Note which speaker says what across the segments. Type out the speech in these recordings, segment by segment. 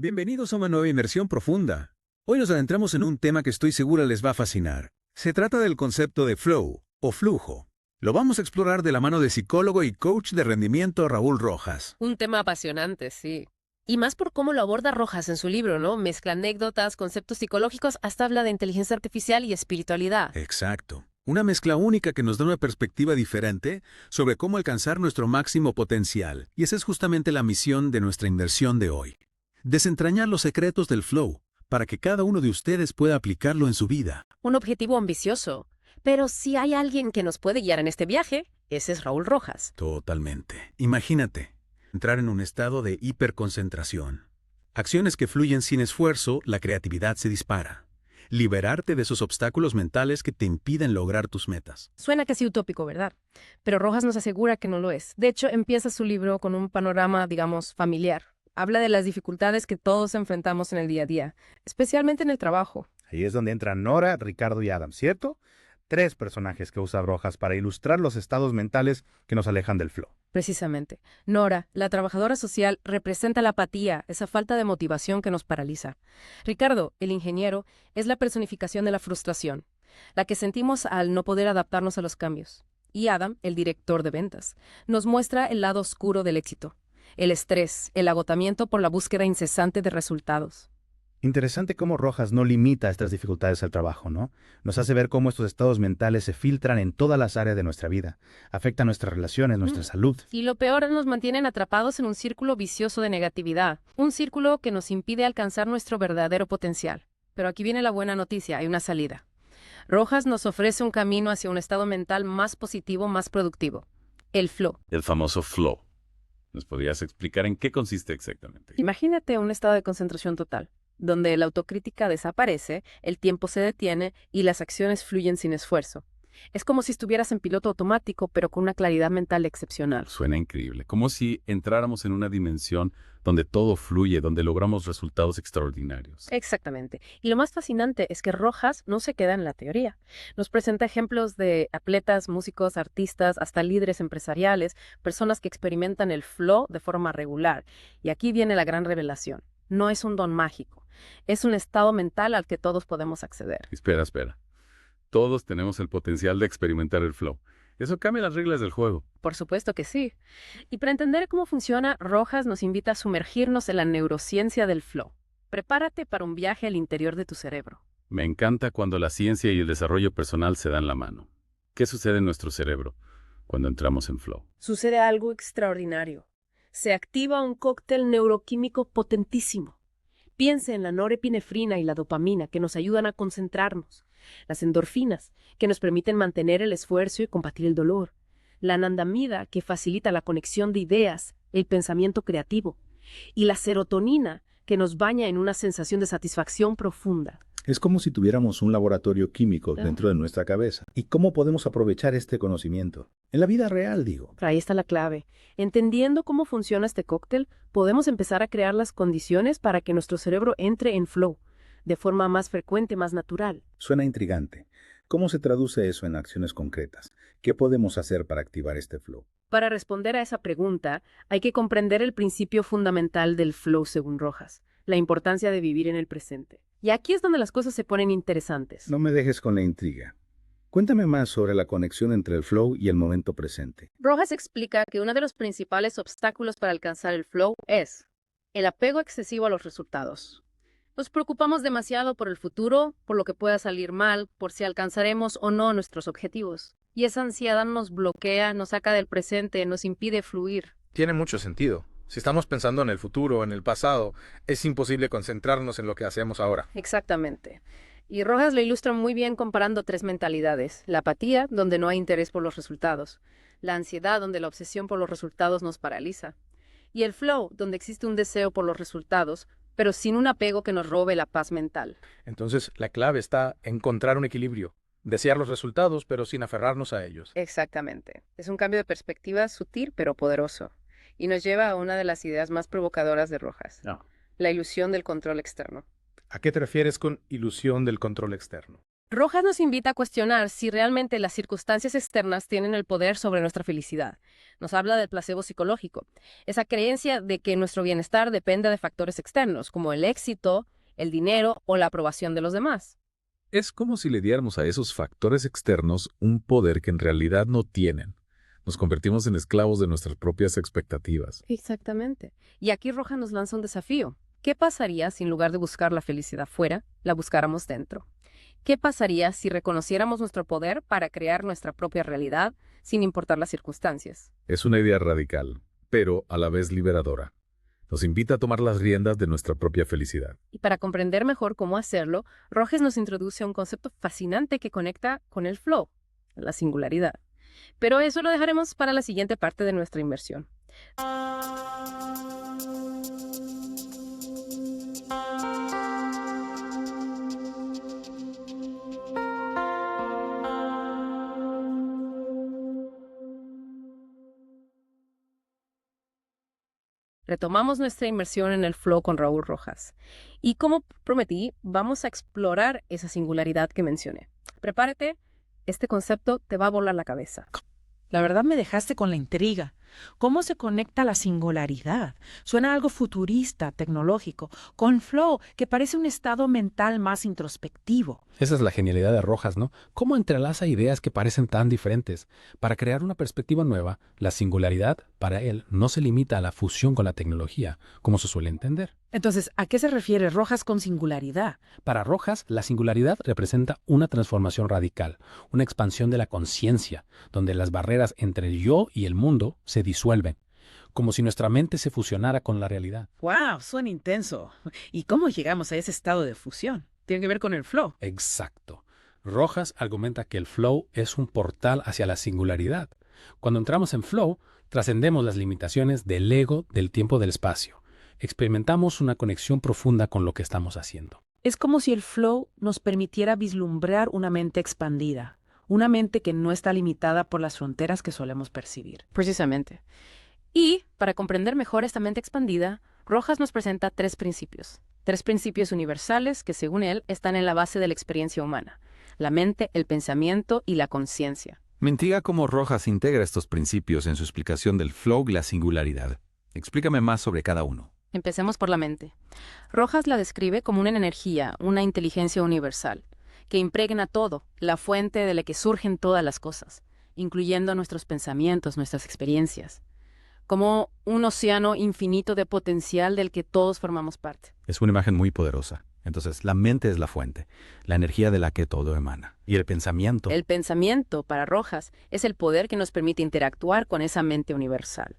Speaker 1: Bienvenidos a una nueva inmersión profunda. Hoy nos adentramos en un tema que estoy segura les va a fascinar. Se trata del concepto de flow o flujo. Lo vamos a explorar de la mano de psicólogo y coach de rendimiento Raúl Rojas.
Speaker 2: Un tema apasionante, sí. Y más por cómo lo aborda Rojas en su libro, ¿no? Mezcla anécdotas, conceptos psicológicos, hasta habla de inteligencia artificial y espiritualidad.
Speaker 1: Exacto. Una mezcla única que nos da una perspectiva diferente sobre cómo alcanzar nuestro máximo potencial. Y esa es justamente la misión de nuestra inmersión de hoy. Desentrañar los secretos del flow, para que cada uno de ustedes pueda aplicarlo en su vida.
Speaker 2: Un objetivo ambicioso. Pero si hay alguien que nos puede guiar en este viaje, ese es Raúl Rojas.
Speaker 1: Totalmente. Imagínate, entrar en un estado de hiperconcentración. Acciones que fluyen sin esfuerzo, la creatividad se dispara. Liberarte de esos obstáculos mentales que te impiden lograr tus metas.
Speaker 2: Suena casi utópico, ¿verdad? Pero Rojas nos asegura que no lo es. De hecho, empieza su libro con un panorama, digamos, familiar. Habla de las dificultades que todos enfrentamos en el día a día, especialmente en el trabajo.
Speaker 3: Ahí es donde entran Nora, Ricardo y Adam, ¿cierto? Tres personajes que usa Rojas para ilustrar los estados mentales que nos alejan del flow.
Speaker 2: Precisamente. Nora, la trabajadora social, representa la apatía, esa falta de motivación que nos paraliza. Ricardo, el ingeniero, es la personificación de la frustración, la que sentimos al no poder adaptarnos a los cambios. Y Adam, el director de ventas, nos muestra el lado oscuro del éxito, el estrés, el agotamiento por la búsqueda incesante de resultados.
Speaker 3: Interesante cómo Rojas no limita estas dificultades al trabajo, ¿no? Nos hace ver cómo estos estados mentales se filtran en todas las áreas de nuestra vida, afectan nuestras relaciones, nuestra salud.
Speaker 2: Y lo peor, nos mantienen atrapados en un círculo vicioso de negatividad, un círculo que nos impide alcanzar nuestro verdadero potencial. Pero aquí viene la buena noticia, hay una salida. Rojas nos ofrece un camino hacia un estado mental más positivo, más productivo. El flow.
Speaker 4: El famoso flow. ¿Nos podrías explicar en qué consiste exactamente?
Speaker 2: Imagínate un estado de concentración total, donde la autocrítica desaparece, el tiempo se detiene y las acciones fluyen sin esfuerzo. Es como si estuvieras en piloto automático, pero con una claridad mental excepcional.
Speaker 4: Suena increíble, como si entráramos en una dimensión donde todo fluye, donde logramos resultados extraordinarios.
Speaker 2: Exactamente. Y lo más fascinante es que Rojas no se queda en la teoría. Nos presenta ejemplos de atletas, músicos, artistas, hasta líderes empresariales, personas que experimentan el flow de forma regular. Y aquí viene la gran revelación. No es un don mágico. Es un estado mental al que todos podemos acceder.
Speaker 4: Espera. Todos tenemos el potencial de experimentar el flow. Eso cambia las reglas del juego.
Speaker 2: Por supuesto que sí. Y para entender cómo funciona, Rojas nos invita a sumergirnos en la neurociencia del flow. Prepárate para un viaje al interior de tu cerebro.
Speaker 4: Me encanta cuando la ciencia y el desarrollo personal se dan la mano. ¿Qué sucede en nuestro cerebro cuando entramos en flow?
Speaker 2: Sucede algo extraordinario. Se activa un cóctel neuroquímico potentísimo. Piense en la norepinefrina y la dopamina que nos ayudan a concentrarnos, las endorfinas que nos permiten mantener el esfuerzo y combatir el dolor, la anandamida que facilita la conexión de ideas, el pensamiento creativo, y la serotonina que nos baña en una sensación de satisfacción profunda.
Speaker 3: Es como si tuviéramos un laboratorio químico dentro de nuestra cabeza. ¿Y cómo podemos aprovechar este conocimiento? En la vida real, digo.
Speaker 2: Ahí está la clave. Entendiendo cómo funciona este cóctel, podemos empezar a crear las condiciones para que nuestro cerebro entre en flow, de forma más frecuente, más natural.
Speaker 3: Suena intrigante. ¿Cómo se traduce eso en acciones concretas? ¿Qué podemos hacer para activar este flow?
Speaker 2: Para responder a esa pregunta, hay que comprender el principio fundamental del flow según Rojas, la importancia de vivir en el presente. Y aquí es donde las cosas se ponen interesantes.
Speaker 3: No me dejes con la intriga. Cuéntame más sobre la conexión entre el flow y el momento presente.
Speaker 2: Rojas explica que uno de los principales obstáculos para alcanzar el flow es el apego excesivo a los resultados. Nos preocupamos demasiado por el futuro, por lo que pueda salir mal, por si alcanzaremos o no nuestros objetivos. Y esa ansiedad nos bloquea, nos saca del presente, nos impide fluir.
Speaker 5: Tiene mucho sentido. Si estamos pensando en el futuro o en el pasado, es imposible concentrarnos en lo que hacemos ahora.
Speaker 2: Exactamente. Y Rojas lo ilustra muy bien comparando tres mentalidades. La apatía, donde no hay interés por los resultados. La ansiedad, donde la obsesión por los resultados nos paraliza. Y el flow, donde existe un deseo por los resultados, pero sin un apego que nos robe la paz mental.
Speaker 5: Entonces, la clave está en encontrar un equilibrio. Desear los resultados, pero sin aferrarnos a ellos.
Speaker 2: Exactamente. Es un cambio de perspectiva sutil, pero poderoso. Y nos lleva a una de las ideas más provocadoras de Rojas. La ilusión del control externo.
Speaker 5: ¿A qué te refieres con ilusión del control externo?
Speaker 2: Rojas nos invita a cuestionar si realmente las circunstancias externas tienen el poder sobre nuestra felicidad. Nos habla del placebo psicológico, esa creencia de que nuestro bienestar depende de factores externos, como el éxito, el dinero o la aprobación de los demás.
Speaker 6: Es como si le diéramos a esos factores externos un poder que en realidad no tienen. Nos convertimos en esclavos de nuestras propias expectativas.
Speaker 2: Exactamente. Y aquí Rojas nos lanza un desafío. ¿Qué pasaría si en lugar de buscar la felicidad fuera, la buscáramos dentro? ¿Qué pasaría si reconociéramos nuestro poder para crear nuestra propia realidad sin importar las circunstancias?
Speaker 6: Es una idea radical, pero a la vez liberadora. Nos invita a tomar las riendas de nuestra propia felicidad.
Speaker 2: Y para comprender mejor cómo hacerlo, Rojas nos introduce a un concepto fascinante que conecta con el flow, la singularidad. Pero eso lo dejaremos para la siguiente parte de nuestra inmersión. Retomamos nuestra inmersión en el flow con Raúl Rojas. Y como prometí, vamos a explorar esa singularidad que mencioné. Prepárate, este concepto te va a volar la cabeza.
Speaker 7: La verdad me dejaste con la intriga. ¿Cómo se conecta la singularidad? Suena algo futurista, tecnológico, con flow, que parece un estado mental más introspectivo.
Speaker 8: Esa es la genialidad de Rojas, ¿no? ¿Cómo entrelaza ideas que parecen tan diferentes? Para crear una perspectiva nueva, la singularidad, para él, no se limita a la fusión con la tecnología, como se suele entender.
Speaker 7: Entonces, ¿a qué se refiere Rojas con singularidad?
Speaker 8: Para Rojas, la singularidad representa una transformación radical, una expansión de la conciencia, donde las barreras entre el yo y el mundo se disuelven, como si nuestra mente se fusionara con la realidad.
Speaker 7: ¡Wow! Suena intenso. ¿Y cómo llegamos a ese estado de fusión? Tiene que ver con el flow.
Speaker 8: Exacto. Rojas argumenta que el flow es un portal hacia la singularidad. Cuando entramos en flow, trascendemos las limitaciones del ego, del tiempo, del espacio. Experimentamos una conexión profunda con lo que estamos haciendo.
Speaker 7: Es como si el flow nos permitiera vislumbrar una mente expandida, una mente que no está limitada por las fronteras que solemos percibir.
Speaker 2: Precisamente. Y, para comprender mejor esta mente expandida, Rojas nos presenta tres principios universales que, según él, están en la base de la experiencia humana: la mente, el pensamiento y la conciencia.
Speaker 9: Me intriga cómo Rojas integra estos principios en su explicación del flow y la singularidad. Explícame más sobre cada uno.
Speaker 2: Empecemos por la mente. Rojas la describe como una energía, una inteligencia universal, que impregna todo, la fuente de la que surgen todas las cosas, incluyendo nuestros pensamientos, nuestras experiencias, como un océano infinito de potencial del que todos formamos parte.
Speaker 9: Es una imagen muy poderosa. Entonces, la mente es la fuente, la energía de la que todo emana. Y el pensamiento.
Speaker 2: El pensamiento, para Rojas, es el poder que nos permite interactuar con esa mente universal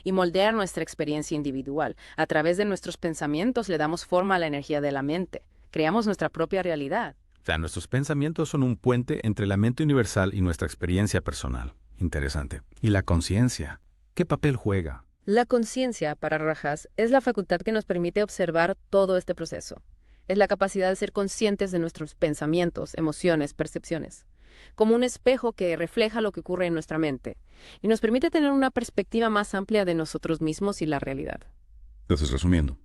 Speaker 2: y moldear nuestra experiencia individual. A través de nuestros pensamientos le damos forma a la energía de la mente. Creamos nuestra propia realidad.
Speaker 9: O sea, nuestros pensamientos son un puente entre la mente universal y nuestra experiencia personal. Interesante. ¿Y la conciencia? ¿Qué papel juega?
Speaker 2: La conciencia, para Rojas, es la facultad que nos permite observar todo este proceso. Es la capacidad de ser conscientes de nuestros pensamientos, emociones, percepciones, como un espejo que refleja lo que ocurre en nuestra mente y nos permite tener una perspectiva más amplia de nosotros mismos y la realidad.
Speaker 10: Entonces, resumiendo,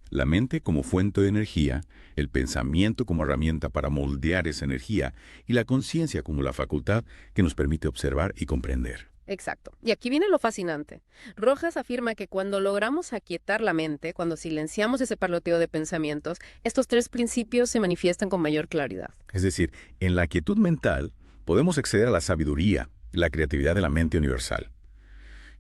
Speaker 10: la mente como fuente de energía, el pensamiento como herramienta para moldear esa energía y la conciencia como la facultad que nos permite observar y comprender.
Speaker 2: Exacto. Y aquí viene lo fascinante. Rojas afirma que cuando logramos aquietar la mente, cuando silenciamos ese parloteo de pensamientos, estos tres principios se manifiestan con mayor claridad.
Speaker 10: Es decir, en la quietud mental podemos acceder a la sabiduría, la creatividad de la mente universal.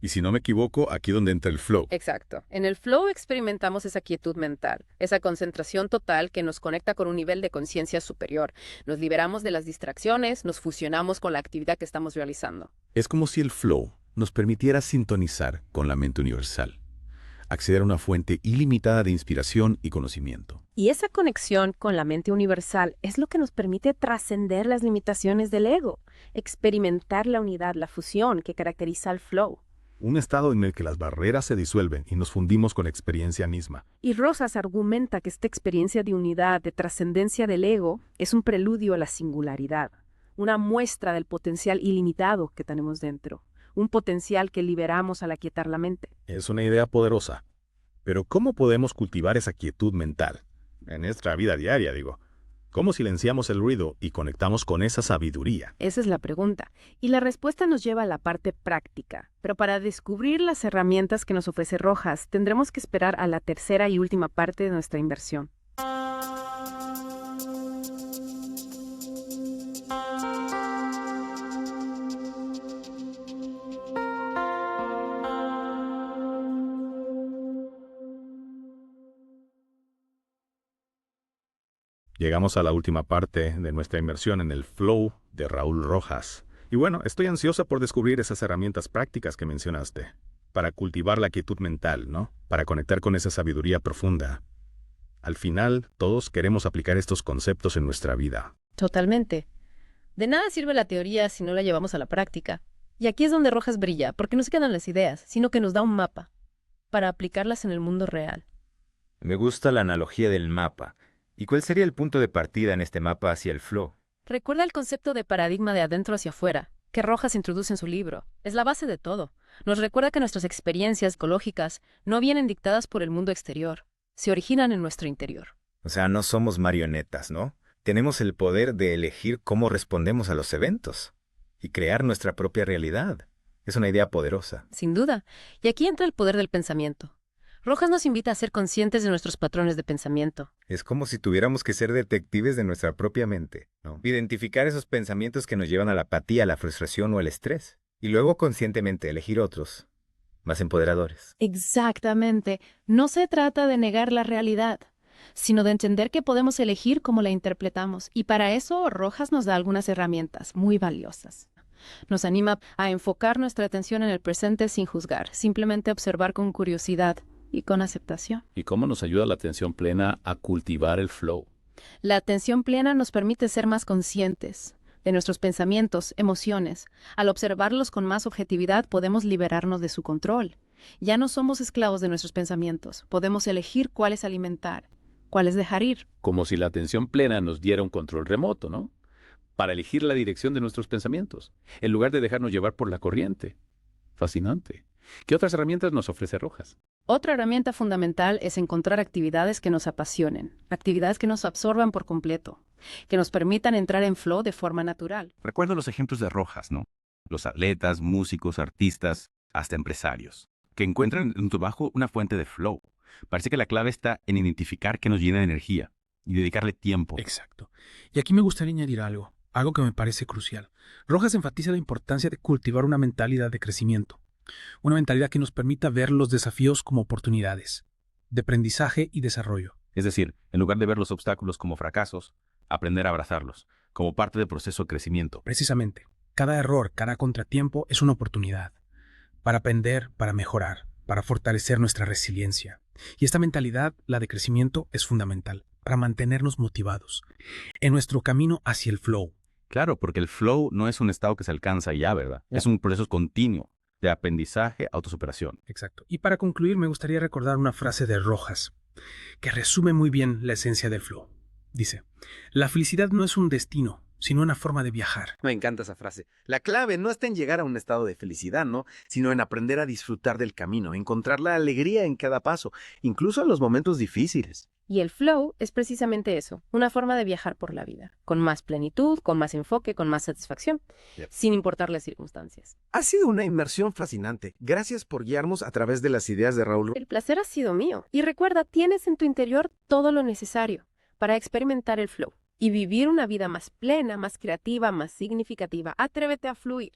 Speaker 10: Y si no me equivoco, aquí donde entra el flow.
Speaker 2: Exacto. En el flow experimentamos esa quietud mental, esa concentración total que nos conecta con un nivel de conciencia superior. Nos liberamos de las distracciones, nos fusionamos con la actividad que estamos realizando.
Speaker 10: Es como si el flow nos permitiera sintonizar con la mente universal, acceder a una fuente ilimitada de inspiración y conocimiento.
Speaker 2: Y esa conexión con la mente universal es lo que nos permite trascender las limitaciones del ego, experimentar la unidad, la fusión que caracteriza al flow.
Speaker 6: Un estado en el que las barreras se disuelven y nos fundimos con la experiencia misma.
Speaker 2: Y Rojas argumenta que esta experiencia de unidad, de trascendencia del ego, es un preludio a la singularidad, una muestra del potencial ilimitado que tenemos dentro, un potencial que liberamos al aquietar la mente.
Speaker 6: Es una idea poderosa. Pero ¿cómo podemos cultivar esa quietud mental? En nuestra vida diaria, digo.
Speaker 9: ¿Cómo silenciamos el ruido y conectamos con esa sabiduría?
Speaker 2: Esa es la pregunta. Y la respuesta nos lleva a la parte práctica. Pero para descubrir las herramientas que nos ofrece Rojas, tendremos que esperar a la tercera y última parte de nuestra inversión.
Speaker 9: Llegamos a la última parte de nuestra inmersión en el flow de Raúl Rojas. Y bueno, estoy ansiosa por descubrir esas herramientas prácticas que mencionaste, para cultivar la quietud mental, ¿no? Para conectar con esa sabiduría profunda. Al final, todos queremos aplicar estos conceptos en nuestra vida.
Speaker 2: Totalmente. De nada sirve la teoría si no la llevamos a la práctica. Y aquí es donde Rojas brilla, porque no se quedan las ideas, sino que nos da un mapa para aplicarlas en el mundo real.
Speaker 11: Me gusta la analogía del mapa. ¿Y cuál sería el punto de partida en este mapa hacia el flow?
Speaker 2: Recuerda el concepto de paradigma de adentro hacia afuera, que Rojas introduce en su libro. Es la base de todo. Nos recuerda que nuestras experiencias psicológicas no vienen dictadas por el mundo exterior, se originan en nuestro interior.
Speaker 11: O sea, no somos marionetas, ¿no? Tenemos el poder de elegir cómo respondemos a los eventos y crear nuestra propia realidad. Es una idea poderosa.
Speaker 2: Sin duda. Y aquí entra el poder del pensamiento. Rojas nos invita a ser conscientes de nuestros patrones de pensamiento.
Speaker 11: Es como si tuviéramos que ser detectives de nuestra propia mente, ¿no? Identificar esos pensamientos que nos llevan a la apatía, a la frustración o al estrés. Y luego conscientemente elegir otros, más empoderadores.
Speaker 2: Exactamente. No se trata de negar la realidad, sino de entender que podemos elegir cómo la interpretamos. Y para eso, Rojas nos da algunas herramientas muy valiosas. Nos anima a enfocar nuestra atención en el presente sin juzgar, simplemente observar con curiosidad y con aceptación.
Speaker 4: ¿Y cómo nos ayuda la atención plena a cultivar el flow?
Speaker 2: La atención plena nos permite ser más conscientes de nuestros pensamientos, emociones. Al observarlos con más objetividad, podemos liberarnos de su control. Ya no somos esclavos de nuestros pensamientos. Podemos elegir cuáles alimentar, cuáles dejar ir.
Speaker 4: Como si la atención plena nos diera un control remoto, ¿no? Para elegir la dirección de nuestros pensamientos, en lugar de dejarnos llevar por la corriente. Fascinante. ¿Qué otras herramientas nos ofrece Rojas?
Speaker 2: Otra herramienta fundamental es encontrar actividades que nos apasionen, actividades que nos absorban por completo, que nos permitan entrar en flow de forma natural.
Speaker 12: Recuerdo los ejemplos de Rojas, ¿no? Los atletas, músicos, artistas, hasta empresarios, que encuentran en tu trabajo una fuente de flow. Parece que la clave está en identificar qué nos llena de energía y dedicarle tiempo.
Speaker 13: Exacto. Y aquí me gustaría añadir algo que me parece crucial. Rojas enfatiza la importancia de cultivar una mentalidad de crecimiento. Una mentalidad que nos permita ver los desafíos como oportunidades, de aprendizaje y desarrollo.
Speaker 12: Es decir, en lugar de ver los obstáculos como fracasos, aprender a abrazarlos, como parte del proceso de crecimiento.
Speaker 13: Precisamente, cada error, cada contratiempo es una oportunidad para aprender, para mejorar, para fortalecer nuestra resiliencia. Y esta mentalidad, la de crecimiento, es fundamental para mantenernos motivados en nuestro camino hacia el flow.
Speaker 12: Claro, porque el flow no es un estado que se alcanza y ya, ¿verdad? Es un proceso continuo de aprendizaje, autosuperación.
Speaker 13: Exacto. Y para concluir, me gustaría recordar una frase de Rojas que resume muy bien la esencia del flow. Dice, la felicidad no es un destino, sino una forma de viajar.
Speaker 14: Me encanta esa frase. La clave no está en llegar a un estado de felicidad, ¿no? Sino en aprender a disfrutar del camino, encontrar la alegría en cada paso, incluso en los momentos difíciles.
Speaker 2: Y el flow es precisamente eso, una forma de viajar por la vida, con más plenitud, con más enfoque, con más satisfacción, sin importar las circunstancias.
Speaker 14: Ha sido una inmersión fascinante. Gracias por guiarnos a través de las ideas de Raúl.
Speaker 2: El placer ha sido mío. Y recuerda, tienes en tu interior todo lo necesario para experimentar el flow y vivir una vida más plena, más creativa, más significativa. Atrévete a fluir.